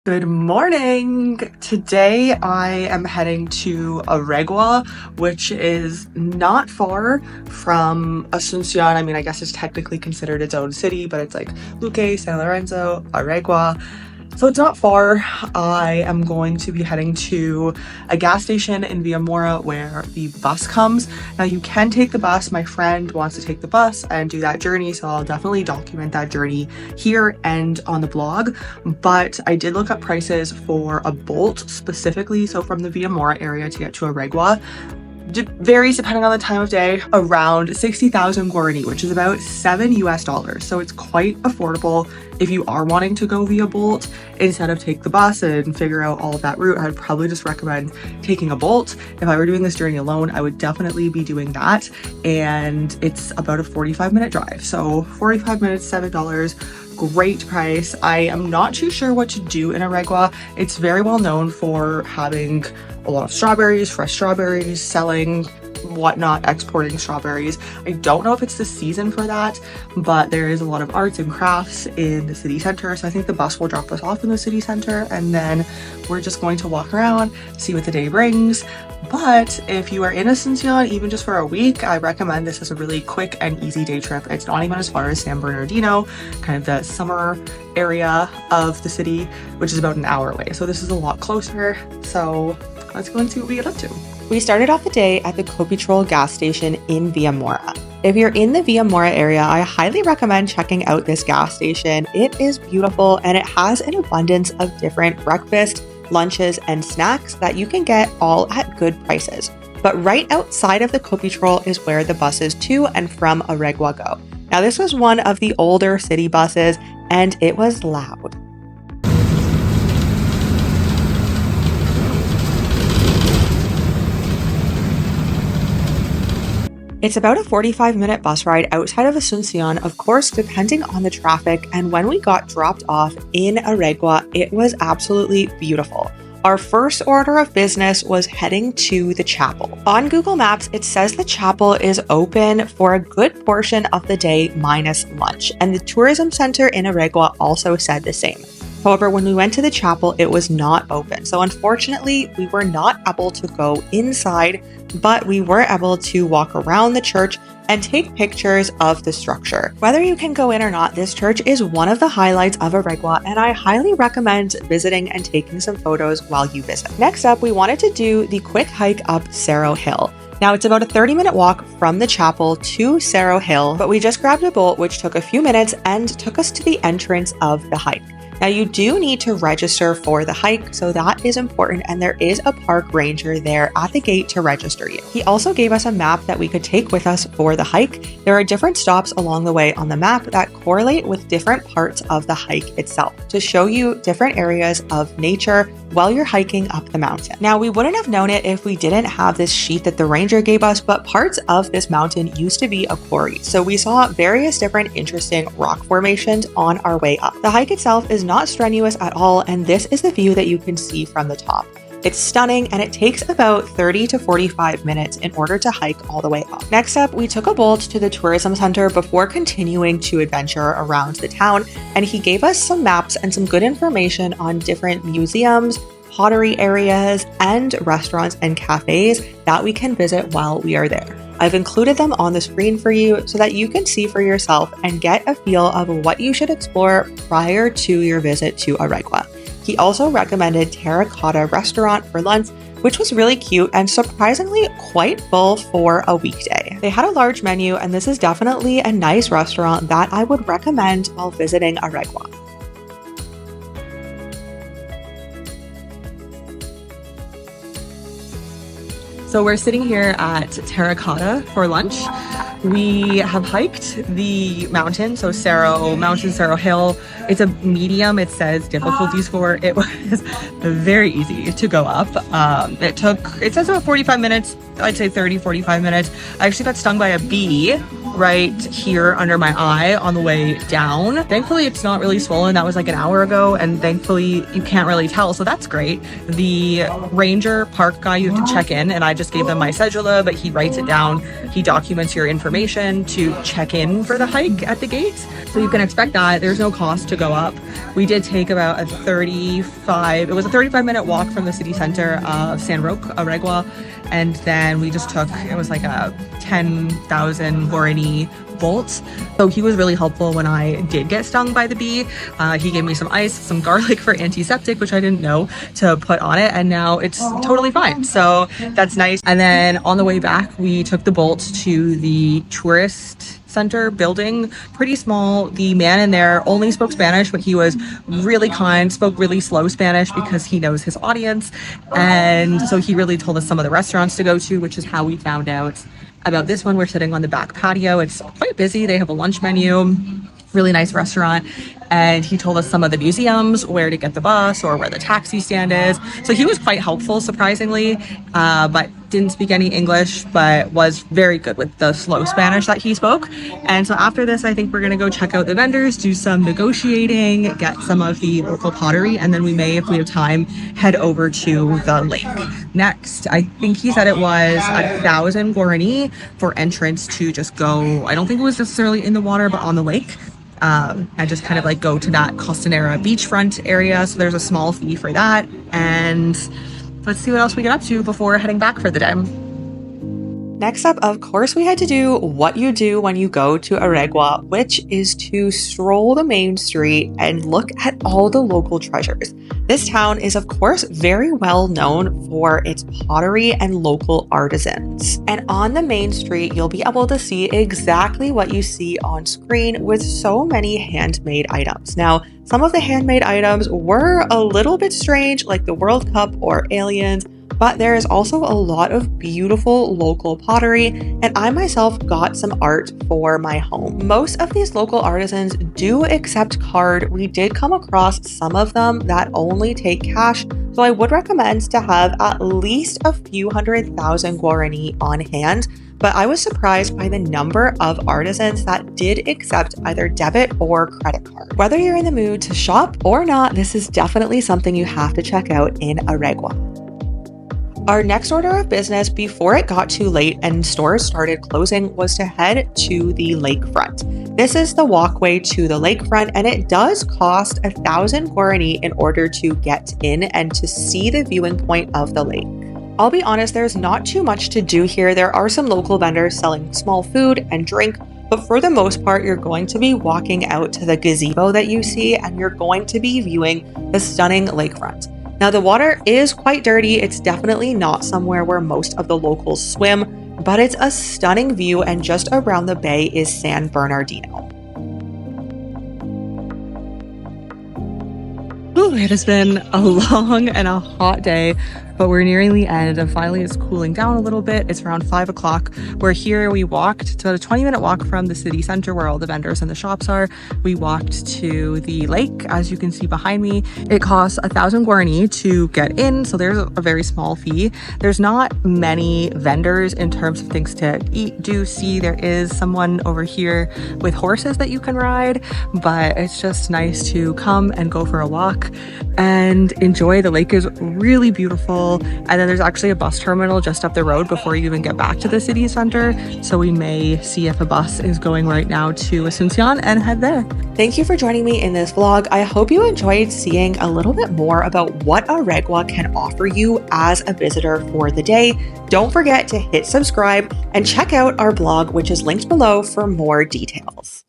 Good morning! Today I am heading to Areguá, which is not far from Asuncion. I mean, I guess it's technically considered its own city, but it's like Luque, San Lorenzo, Areguá. So it's not far. I am going to be heading to a gas station in Villamora where the bus comes. Now you can take the bus. My friend wants to take the bus and do that journey, so I'll definitely document that journey here and on the blog. But I did look up prices for a Bolt specifically, so from the Villamora area to get to Areguá. Varies depending on the time of day, around 60,000 Guarani, which is about $7 US. So it's quite affordable if you are wanting to go via Bolt instead of take the bus and figure out all of that route. I'd probably just recommend taking a Bolt. If I were doing this journey alone, I would definitely be doing that. And it's about a 45-minute drive. So 45 minutes, $7. Great price. I am not too sure what to do in Areguá. It's very well known for having a lot of strawberries, fresh strawberries, selling whatnot, exporting strawberries. I don't know if it's the season for that, but there is a lot of arts and crafts in the city center. So I think the bus will drop us off in the city center and then we're just going to walk around, see what the day brings. But if you are in Asuncion, even just for a week, I recommend this as a really quick and easy day trip. It's not even as far as San Bernardino, kind of the summer area of the city, which is about an hour away. So this is a lot closer. So let's go and see what we get up to. We started off the day at the Copitrol gas station in Villamora. If you're in the Villamora area, I highly recommend checking out this gas station. It is beautiful and it has an abundance of different breakfast, lunches, and snacks that you can get all at good prices. But right outside of the Copitrol is where the buses to and from Areguá go. Now this was one of the older city buses and it was loud. It's about a 45-minute bus ride outside of Asuncion, of course, depending on the traffic. And when we got dropped off in Areguá, it was absolutely beautiful. Our first order of business was heading to the chapel. On Google Maps, it says the chapel is open for a good portion of the day minus lunch. And the tourism center in Areguá also said the same. However, when we went to the chapel, it was not open. So unfortunately, we were not able to go inside, but we were able to walk around the church and take pictures of the structure. Whether you can go in or not, this church is one of the highlights of Areguá, and I highly recommend visiting and taking some photos while you visit. Next up, we wanted to do the quick hike up Cerro Hill. Now, it's about a 30-minute walk from the chapel to Cerro Hill, but we just grabbed a Bolt, which took a few minutes and took us to the entrance of the hike. Now you do need to register for the hike, so that is important, and there is a park ranger there at the gate to register you. He also gave us a map that we could take with us for the hike. There are different stops along the way on the map that correlate with different parts of the hike itself to show you different areas of nature while you're hiking up the mountain. Now, we wouldn't have known it if we didn't have this sheet that the ranger gave us, but parts of this mountain used to be a quarry. So we saw various different interesting rock formations on our way up. The hike itself is not strenuous at all, and this is the view that you can see from the top. It's stunning, and it takes about 30 to 45 minutes in order to hike all the way up. Next up, we took a Bolt to the tourism center before continuing to adventure around the town, and he gave us some maps and some good information on different museums, pottery areas, and restaurants and cafes that we can visit while we are there. I've included them on the screen for you so that you can see for yourself and get a feel of what you should explore prior to your visit to Areguá. He also recommended Terracotta Restaurant for lunch, which was really cute and surprisingly quite full for a weekday. They had a large menu, and this is definitely a nice restaurant that I would recommend while visiting Areguá. So we're sitting here at Terracotta for lunch. We have hiked the mountain, so Cerro Hill. It's a medium, it says difficulty score. It was very easy to go up. It says about 45 minutes, I'd say 30, 45 minutes. I actually got stung by a bee right here under my eye on the way down. Thankfully, it's not really swollen. That was like an hour ago, and thankfully you can't really tell, so that's great. The ranger park guy, you have to check in, and I just gave them my cedula, but he writes it down. He documents your information to check in for the hike at the gate, so you can expect that. There's no cost to go up. We did take about it was a 35-minute walk from the city center of San Roque, Areguá, and then we just took, it was like a 10,000 guarani bolt. So he was really helpful when I did get stung by the bee. He gave me some ice, some garlic for antiseptic, which I didn't know to put on it, and now it's totally fine. So that's nice. And then on the way back, we took the bolt to the tourist center building, pretty small. The man in there only spoke Spanish, but he was really kind, spoke really slow Spanish because he knows his audience. And so he really told us some of the restaurants to go to, which is how we found out about this one. We're sitting on the back patio. It's quite busy. They have a lunch menu, really nice restaurant. And he told us some of the museums, where to get the bus or where the taxi stand is. So he was quite helpful, surprisingly, but didn't speak any English, but was very good with the slow Spanish that he spoke. And so after this, I think we're going to go check out the vendors, do some negotiating, get some of the local pottery, and then we may, if we have time, head over to the lake. Next, I think he said it was 1,000 guarani for entrance to just go, I don't think it was necessarily in the water, but on the lake. And just kind of like go to that Costanera beachfront area. So there's a small fee for that. And let's see what else we get up to before heading back for the day. Next up, of course, we had to do what you do when you go to Areguá, which is to stroll the main street and look at all the local treasures. This town is, of course, very well known for its pottery and local artisans. And on the main street, you'll be able to see exactly what you see on screen with so many handmade items. Now, some of the handmade items were a little bit strange, like the World Cup or aliens, but there is also a lot of beautiful local pottery, and I myself got some art for my home. Most of these local artisans do accept card. We did come across some of them that only take cash, so I would recommend to have at least a few 100,000 guarani on hand. But I was surprised by the number of artisans that did accept either debit or credit card. Whether you're in the mood to shop or not, this is definitely something you have to check out in Areguá. Our next order of business before it got too late and stores started closing was to head to the lakefront. This is the walkway to the lakefront, and it does cost 1,000 guarani in order to get in and to see the viewing point of the lake. I'll be honest, there's not too much to do here. There are some local vendors selling small food and drink, but for the most part, you're going to be walking out to the gazebo that you see, and you're going to be viewing the stunning lakefront. Now, the water is quite dirty. It's definitely not somewhere where most of the locals swim, but it's a stunning view, and just around the bay is San Bernardino. Ooh, it has been a long and a hot day, but we're nearing the end, and finally it's cooling down a little bit. It's around 5 o'clock. We're here. We walked. It's about a 20-minute walk from the city center where all the vendors and the shops are. We walked to the lake, as you can see behind me. It costs 1,000 guarani to get in, so there's a very small fee. There's not many vendors in terms of things to eat, do, see. There is someone over here with horses that you can ride, but it's just nice to come and go for a walk and enjoy. The lake is really beautiful. And then there's actually a bus terminal just up the road before you even get back to the city center. So we may see if a bus is going right now to Asuncion and head there. Thank you for joining me in this vlog. I hope you enjoyed seeing a little bit more about what Areguá can offer you as a visitor for the day. Don't forget to hit subscribe and check out our blog, which is linked below for more details.